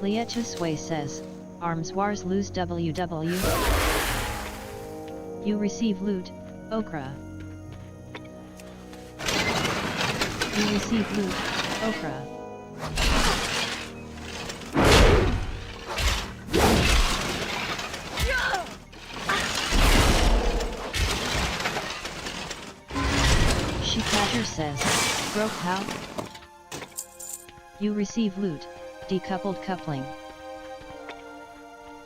Cleatusway says, Arms Wars lose WW. You receive loot, Okra. You receive loot, Okra. Shikager says, Broke how? You receive loot, Decoupled coupling.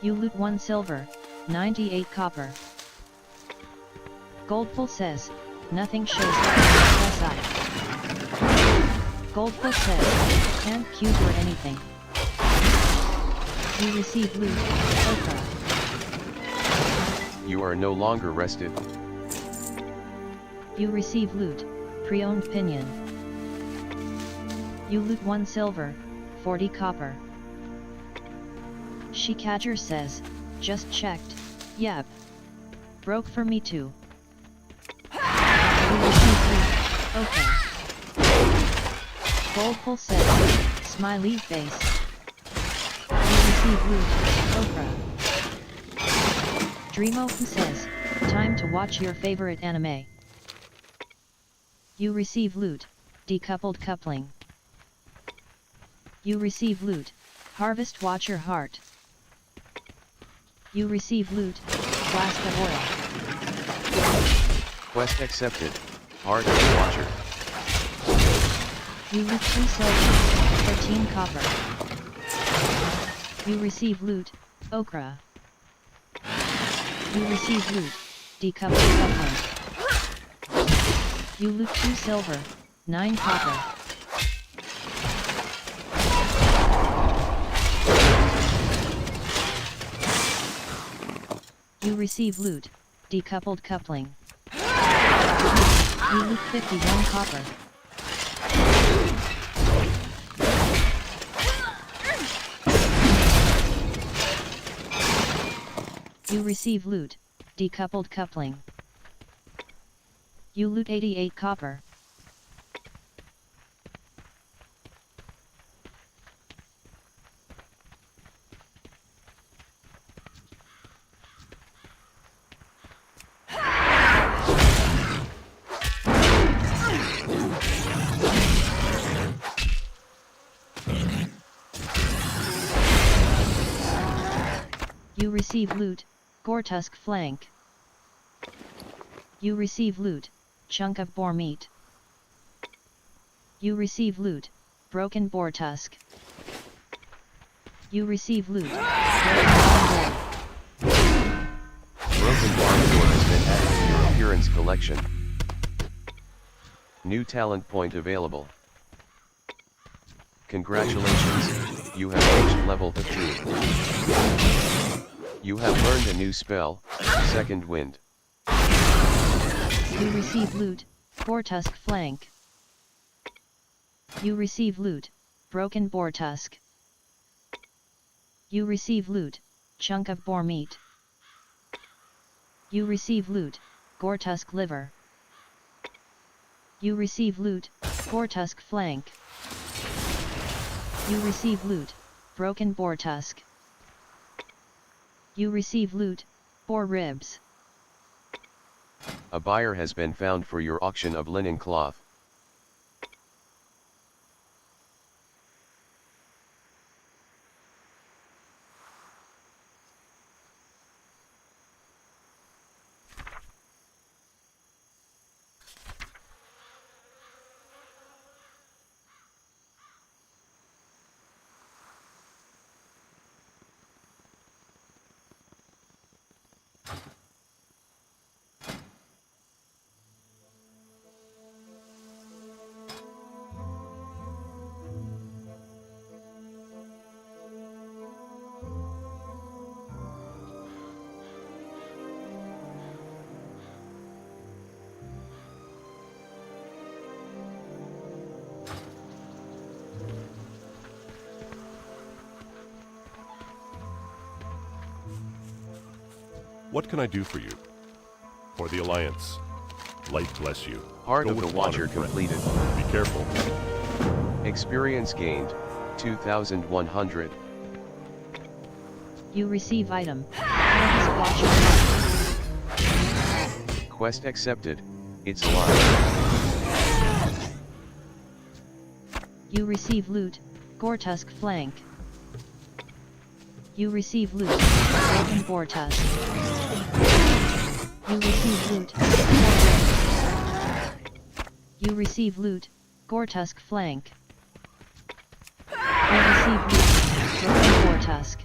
You loot 1 silver, 98 copper. Goldful says, Nothing shows up SI. Goldful says, Can't cube or anything. You receive loot, Okra. You are no longer rested. You receive loot, Pre-owned Pinion. You loot 1 silver, 40 copper. Shikager says, Just checked, yep. Broke for me too. You receive loot, okay. Goldful says, Smiley face. You receive loot, Okra. Dreamo says, Time to watch your favorite anime. You receive loot, Decoupled coupling. You receive loot, Harvest Watcher Heart. You receive loot, Flask of Oil. Quest accepted, Heart of the Watcher. You loot 2 silver, 13 copper. You receive loot, Okra. You receive loot, Decoupled coupling. You loot 2 silver, 9 copper. You receive loot, Decoupled coupling. You loot 51 copper. You receive loot, Decoupled coupling. You loot 88 copper. You receive loot, Gortusk flank. You receive loot, Chunk of boar meat. You receive loot, Broken boar tusk. You receive loot, Broken Barn Door has been added to your appearance collection. New talent point available. Congratulations, you have reached level 15. You have learned a new spell, Second Wind. You receive loot, Gortusk flank. You receive loot, Broken boar tusk. You receive loot, Chunk of boar meat. You receive loot, Gortusk liver. You receive loot, Gortusk flank. You receive loot, Broken boar tusk. You receive loot, boar ribs. A buyer has been found for your auction of linen cloth. What can I do for you? For the Alliance. Light bless you. Heart Go of the with Watcher honor, friend. completed. Be careful. Experience gained, 2100. You receive item. Please watch your back. Quest accepted, it's alive. You receive loot, Gortusk flank. You receive loot, broken Gortusk. You receive loot, You receive loot, Gortusk flank. You receive loot, broken Gortusk.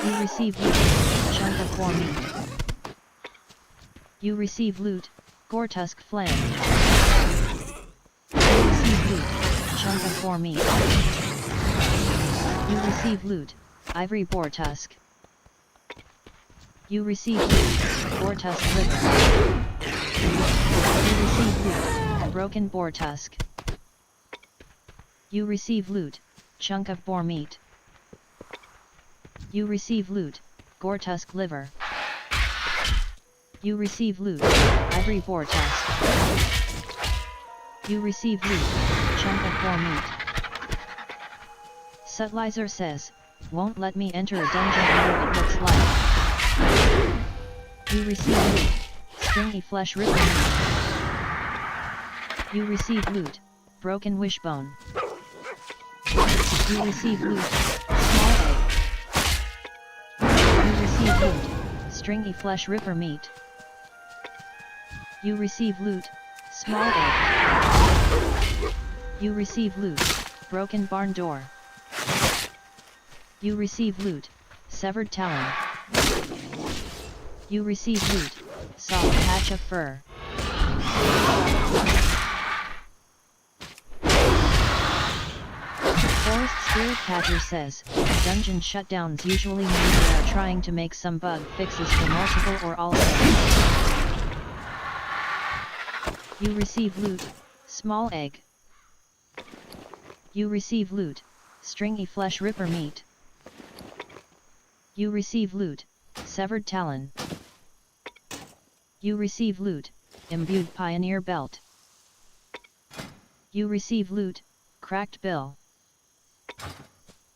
You receive loot, chunk of core meat. You receive loot, Gortusk flank. You receive loot, chunk of core meat. You receive loot, ivory boar tusk. You receive loot, boar tusk liver. You receive loot, broken boar tusk. You receive loot, chunk of boar meat. You receive loot, Gortusk liver. You receive loot, ivory boar tusk. You receive loot, chunk of boar meat. Subtlizer says, won't let me enter a dungeon how it looks like. You receive loot, stringy flesh ripper meat. You receive loot, broken wishbone. You receive loot, small egg. You receive loot, stringy flesh ripper meat. You receive loot, small egg. You receive loot, broken barn door. You receive loot, severed talon. You receive loot, solid patch of fur. Forest Spirit Catcher says, dungeon shutdowns usually mean they are trying to make some bug fixes for multiple or all eggs. You receive loot, small egg. You receive loot, stringy flesh ripper meat. You receive loot, severed talon. You receive loot, imbued pioneer belt. You receive loot, cracked bill.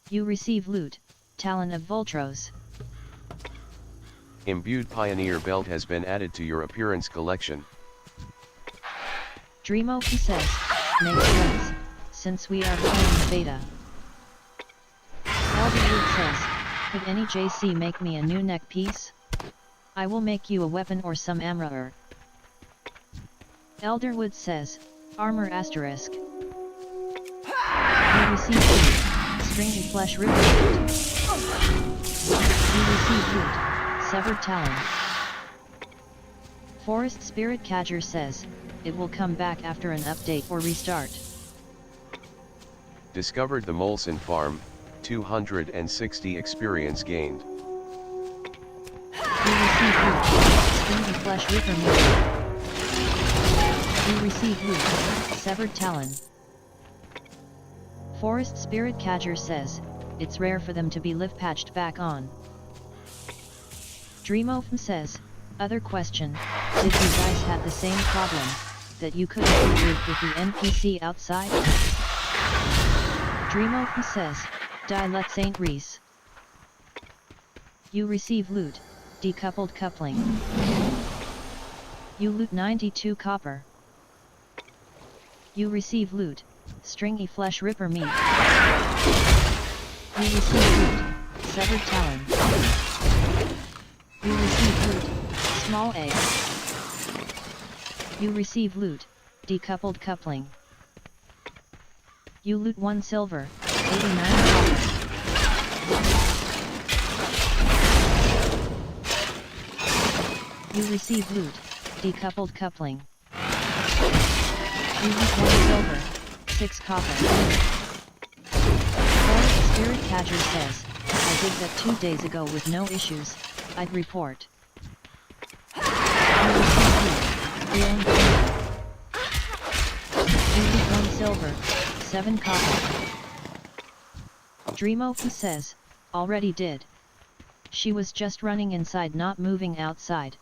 You receive loot, talon of Voltros. Imbued Pioneer Belt has been added to your appearance collection. Dreamo says, makes sense, since we are playing beta. Elderwood says, could any JC make me a new neck piece? I will make you a weapon or some armor. Elderwood says, armor asterisk. You receive loot, stringy flesh ripper meat. You receive loot, severed talon. Forest Spirit Catcher says, it will come back after an update or restart. Discovered the Molson farm, 260 experience gained. You receive loot, stringy flesh ripper meat. You receive loot, severed talon. Forest Spirit Catcher says, it's rare for them to be live patched back on. Dreamo says, other question, did you guys have the same problem, that you couldn't regroup with the NPC outside? Dreamo says, die let Saint Reese. You receive loot, decoupled coupling. You loot 92 copper. You receive loot, stringy flesh ripper meat. You receive loot, severed talon. You receive loot, small egg. You receive loot, decoupled coupling. You loot 1 silver, 89 copper. You receive loot, decoupled coupling. You loot 1 silver, 6 copper. Forest Spirit Catcher says, I did that 2 days ago with no issues, I'd report. You receive loot, Leon King. You loot 1 silver, 7 copper. Dreamo says, already did. She was just running inside not moving outside.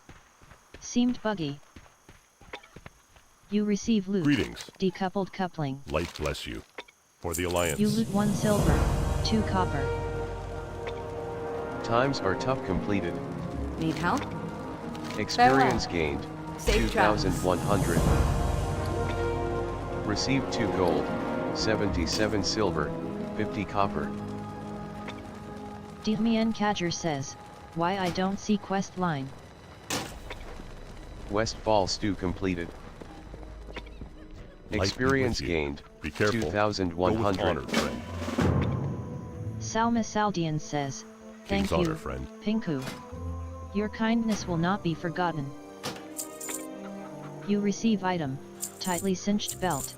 Seemed buggy. You receive loot, Greetings. decoupled coupling. Light bless you. For the Alliance. You loot 1 silver, 2 copper. Times are tough completed. Need help? Experience gained, Safe travels. 2,100. Received 2 gold, 77 silver, 50 copper. Dmian Kajer says, why I don't see quest line. Westfall stew completed. Light be Experience with you. gained, Be careful. Go with 2,100. honor, friend. Salma Saldian says, thank King's you, honor, friend. Pinku. Your kindness will not be forgotten. You receive item, tightly cinched belt.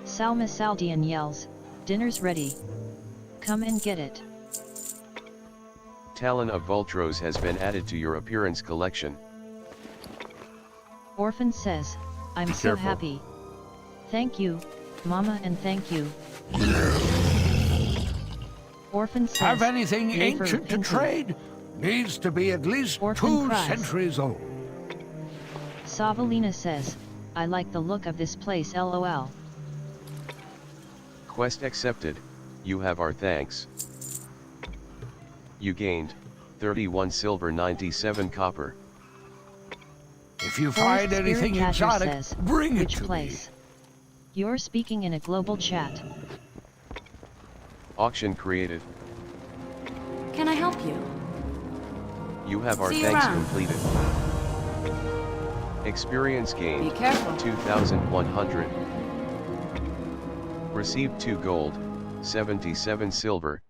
Salma Saldian yells, dinner's ready. Come and get it. Talon of Voltros has been added to your appearance collection. Orphan says, I'm Be so careful. happy. Thank you, Mama, and thank you. Orphan says, Have anything "Yay for ancient to Pinku." trade? Needs to be at least Orphan 2 cries. centuries old. Savalina says, I like the look of this place lol. Quest accepted, you have our thanks. You gained, 31 silver 97 copper. If you Forest find Spirit anything Catcher exotic, says, bring it which to place? You're speaking in a global chat. Auction created, Can I help you? you have our See you thanks around. completed. Experience Be gained, careful. 2,100. Received 2 gold, 77 silver,